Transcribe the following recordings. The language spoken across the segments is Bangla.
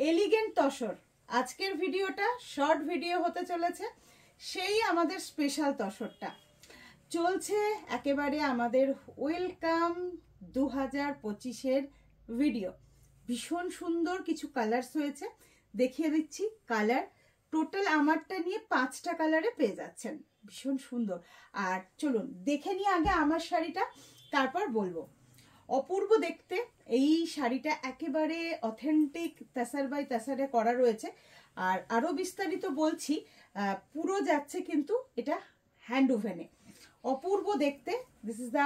এলিগেন্ট তসর। আজকের ভিডিওটা শর্ট ভিডিও হতে চলেছে, সেই আমাদের স্পেশাল তসরটা চলছে একেবারে আমাদের ওয়েলকাম 2025-এর ভিডিও। ভীষণ সুন্দর কিছু কালার্স হয়েছে, দেখিয়ে দিচ্ছি কালার। টোটাল আমারটা নিয়ে 5টা কালারে পেয়ে যাচ্ছেন, ভীষণ সুন্দর। আর চলুন দেখে নিই আগে আমার শাড়িটা, তারপর বলবো। অপূর্ব দেখতে এই শাড়িটা, একেবারে অথেন্টিক তাসার বাই তাসারে করা রয়েছে। আর আরো বিস্তারিত বলছি, পুরো যাচ্ছে কিন্তু এটা हैंड वूवन है। अपूर्व देखते, दिस इज द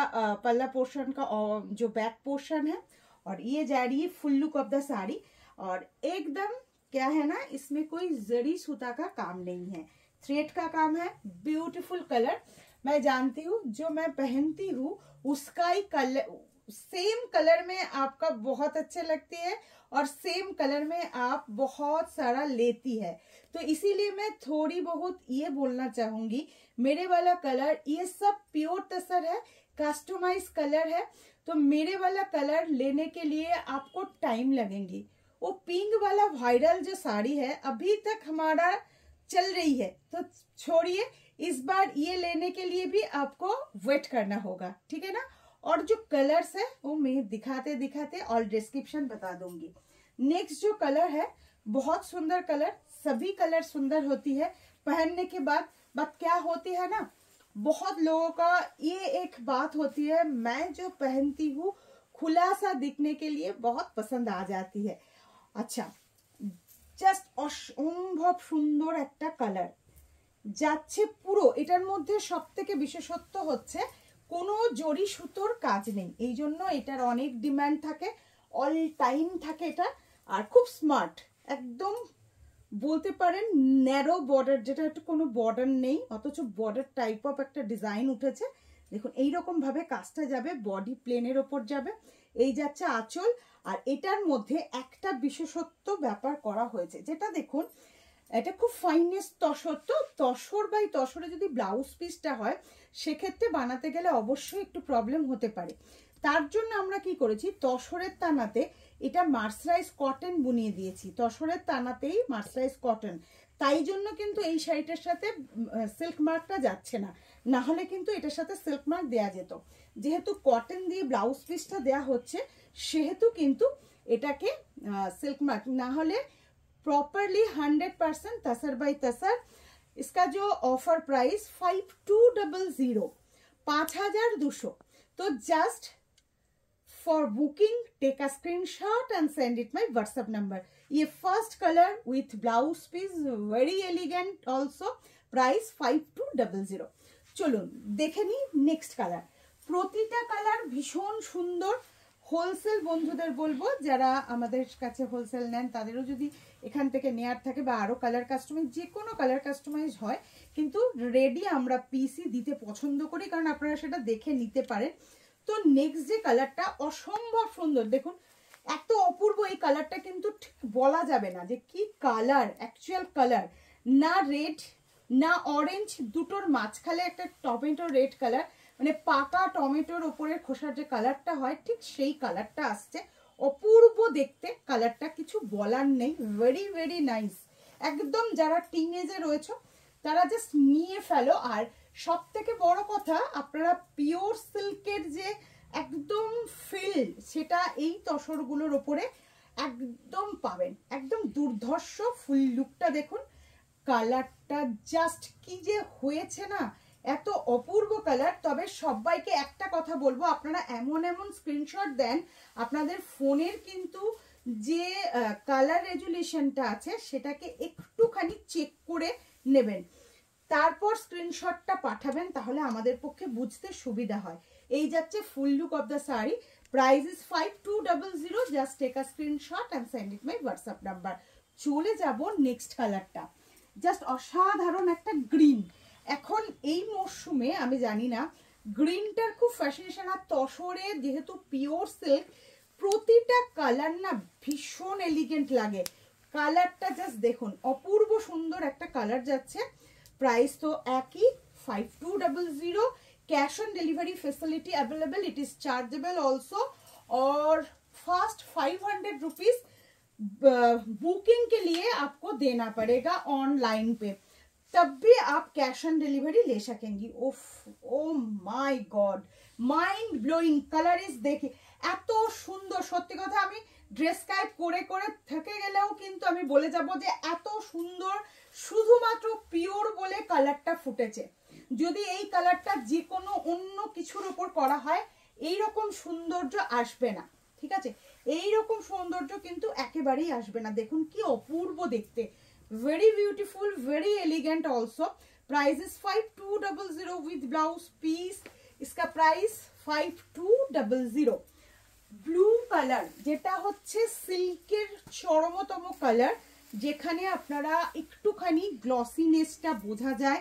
पल्ला पोर्शन का जो बैक पोर्शन है, और ये जा रही है full look of the sari. और एकदम क्या है ना, इसमें कोई जरी सूता का काम नहीं है, थ्रेड का काम है। ब्यूटीफुल कलर, मैं जानती हूँ जो मैं पहनती हूँ उसका ही कलर, सेम कलर में आपका बहुत अच्छे लगते हैं और सेम कलर में आप बहुत सारा लेती है। तो इसीलिए मैं थोड़ी बहुत ये बोलना चाहूंगी, मेरे वाला कलर ये सब प्योर तसर है, कस्टमाइज कलर है। तो मेरे वाला कलर लेने के लिए आपको टाइम लगेंगी। वो पिंक वाला वायरल जो साड़ी है अभी तक हमारा चल रही है, तो छोड़िए, इस बार ये लेने के लिए भी आपको वेट करना होगा, ठीक है ना। और जो कलर्स है वो मैं दिखाते दिखाते और डिस्क्रिप्शन बता दूंगी। नेक्स्ट जो कलर है, बहुत सुंदर कलर, सभी कलर सुंदर होती है पहनने के बाद। बात क्या होती है ना, बहुत लोगों का ये एक बात होती है, मैं जो पहनती हूँ खुलासा दिखने के लिए बहुत पसंद आ जाती है। अच्छा, জাস্ট অসম্ভব সুন্দর একটা কালার যাচ্ছে পুরো। এটার মধ্যে সব থেকে বিশেষত্ব হচ্ছে কোনো জরি সুতোর কাজ নেই, এই জন্য এটার অনেক ডিমান্ড থাকে, অল টাইম থাকে এটা। আর খুব স্মার্ট, একদম বলতে পারেন ন্যারো বর্ডার, যেটা একটু কোনো বর্ডার নেই অথচ বর্ডার টাইপ অফ একটা ডিজাইন উঠেছে। দেখুন এইরকম ভাবে কাজটা যাবে, বডি প্লেনের ওপর যাবে, এই যাচ্ছে আঁচল। আর এটার মধ্যে একটা বিশেষত্ব ব্যাপার করা হয়েছে, যেটা দেখুন এটা খুব ফাইনেস্ট তসর। তো তসর বাই তসরে যদি ব্লাউজ পিসটা হয় সেক্ষেত্রে বানাতে গেলে অবশ্যই একটু প্রবলেম হতে পারে। তার জন্য আমরা কি করেছি, তসরের তানাতে এটা মার্সারাইজ কটন বুনিয়ে দিয়েছি, তসরের তানাতেই মার্সারাইজ কটন। তাই জন্য কিন্তু এই শাড়িটার সাথে সিল্ক মার্কটা যাচ্ছে না, না হলে কিন্তু এটার সাথে সিল্ক মার্ক দেওয়া যেত। যেহেতু কটন দিয়ে ব্লাউজ পিসটা দেওয়া হচ্ছে সেহেতু কিন্তু এটাকে সিল্ক মার্ক না হলে प्रॉपरली 100% तसर बाई तसर। इसका जो ऑफर प्राइस 5200, 5200। तो just for booking take a screenshot and send it my WhatsApp number. ये first colour with blouse piece, very elegant also, price 5200। चलुन देखे नी नेक्स्ट कलर। प्रतिटा कलर भीषण सुंदर। হোলসেল বন্ধুদের বলবো, যারা আমাদের কাছে হোলসেল নেন তাদেরও যদি এখান থেকে নেয়ার থাকে বা আরো কালার কাস্টমাইজ, যে কোনো কালার কাস্টমাইজ হয়, কিন্তু রেডি আমরা পিসি দিতে পছন্দ করি, কারণ আপনারা সেটা দেখে নিতে পারেন। তো নেক্সট যে কালারটা অসম্ভব সুন্দর, দেখুন এত অপূর্ব এই কালারটা, কিন্তু ঠিক বলা যাবে না যে কি কালার, অ্যাকচুয়াল কালার। না রেড না অরেঞ্জ, দুটোর মাঝখানে একটা টমেটো রেড কালার, মানে পাকা টমেটোর উপরের খোসার যে কালারটা হয় ঠিক সেই কালারটা আসছে। অপূর্ব দেখতে কালারটা, কিছু বলার নেই, ভেরি ভেরি নাইস। একদম যারা টিনেজে রয়েছে তারা জাস্ট নিয়ে ফেলো। আর সব থেকে বড় কথা, আপনারা পিওর সিল্কের যে একদম ফিল, সেটা এই তসরগুলোর ওপরে একদম পাবেন। একদম দুর্ধর্ষ ফুল লুকটা দেখুন, কালারটা জাস্ট কি যে হয়েছে না, এত অপূর্ব কালার। তবে সবাইকে একটা কথা বলবো, আপনারা এমন এমন স্ক্রিনশট দেন, আপনাদের ফোনের কিন্তু যে কালার রেজুলেশনটা আছে সেটাকে একটুখানি চেক করে নেবেন, তারপর স্ক্রিনশটটা পাঠাবেন, তাহলে আমাদের পক্ষে বুঝতে সুবিধা হয়। এই যাচ্ছে full look of the sari, price is 5200। Just take a screenshot and send it my WhatsApp number. চলে যাব নেক্সট কালারটা, জাস্ট অসাধারণ একটা গ্রিন। এখন এই মরশুমে আমি জানি না, গ্রিনটার খুব ফ্যাশনেশন। আর তসরে যেহেতু পিওর সিল্ক, প্রতিটা কালার না ভীষণ এলিগেন্ট লাগে। কালারটা জাস্ট দেখুন, অপূর্ব সুন্দর একটা কালার যাচ্ছে। প্রাইস তো একই, 5200। Cash on delivery facility available, it is chargeable also. और फर्स्ट 500 रुपीज बुकिंग के लिए आपको देना पड़ेगा ऑनलाइन पे, तब भी आप कैश ऑन डिलीवरी ले सकेंगी। उफ, oh my God, mind blowing colour is. দেখি এত সুন্দর, সত্যি কথা আমি ড্রেস টাইপ করে করে থেকে গেলেও কিন্তু আমি বলে যাব যে এত সুন্দর, শুধুমাত্র পিওর বলে কালারটা ফুটেছে। যদি এই কালারটা যে কোনো অন্য কিছুর উপর করা হয় এই রকম সৌন্দর্য আসবে না, ঠিক আছে? এই রকম সৌন্দর্য কিন্তু একেবারেই আসবে না। দেখুন কি অপূর্ব দেখতে, very beautiful, very elegant also. Price is 5200 with blouse piece. इसका प्राइस 5200। ব্লু কালার, যেটা হচ্ছে সিল্কের চরমতম কালার, যেখানে আপনারা একটুখানি গ্লসিনেসটা বোঝা যায়।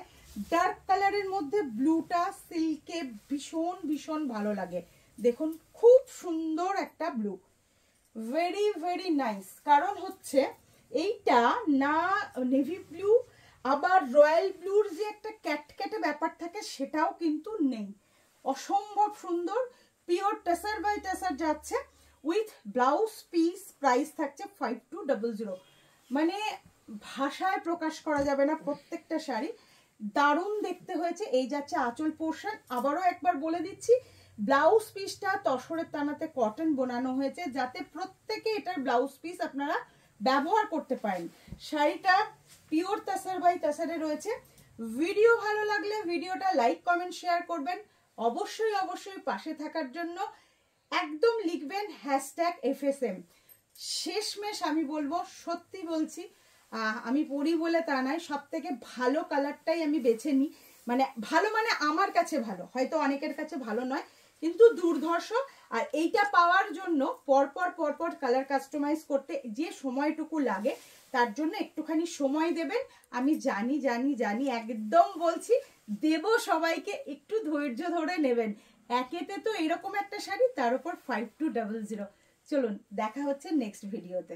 ডার্ক কালারের মধ্যে ব্লুটা সিল্কে ভীষণ ভীষণ ভালো লাগে। দেখুন খুব সুন্দর একটা ব্লু, ভেরি ভেরি নাইস। কারণ হচ্ছে এইটা না নেভি ব্লু, আবার রয়্যাল ব্লুর যে একটা ক্যাটক্যাটে ব্যাপার থাকে সেটাও কিন্তু নেই। অসম্ভব সুন্দর, পিওর টেসার বাই টেসার যাচ্ছে উইথ ব্লাউজ পিস। প্রাইস থাকছে 5200। মানে ভাষায় প্রকাশ করা যাবে না, প্রত্যেকটা শাড়ি দারুণ দেখতে হয়েছে। এই যাচ্ছে আঁচল পোর্শন। আবারও একবার বলে দিচ্ছি, ব্লাউজ পিসটা তসরের টানাতে কটন বোনানো হয়েছে, যাতে প্রত্যেকে এটার ব্লাউজ পিস আপনারা ব্যবহার করতে পারেন। শাড়িটা পিওর তাসার বাই তাসারে রয়েছে। ভিডিও ভালো লাগলে ভিডিওটা লাইক কমেন্ট শেয়ার করবেন। অবশ্যই অবশ্যই পাশে থাকার জন্য একদম লিখবেন #FSM। শেষমেশ আমি বলবো, সত্যি বলছি, আমি পরি বলে তা নয়, সব থেকে ভালো কালারটাই আমি বেছে নিই। মানে ভালো মানে আমার কাছে ভালো, হয়তো অনেকের কাছে ভালো নয়, কিন্তু দুর্ধর্ষ। আর এইটা পাওয়ার জন্য পরপর পরপর কালার কাস্টমাইজ করতে যে সময়টুকু লাগে, তার জন্য একটুখানি সময় দেবেন। আমি জানি জানি জানি, একদম বলছি দেব সবাইকে, একটু ধৈর্য ধরে নেবেন। একেতে তো এরকম একটা শাড়ি, তার উপর 5200। চলুন দেখা হচ্ছে নেক্সট ভিডিওতে।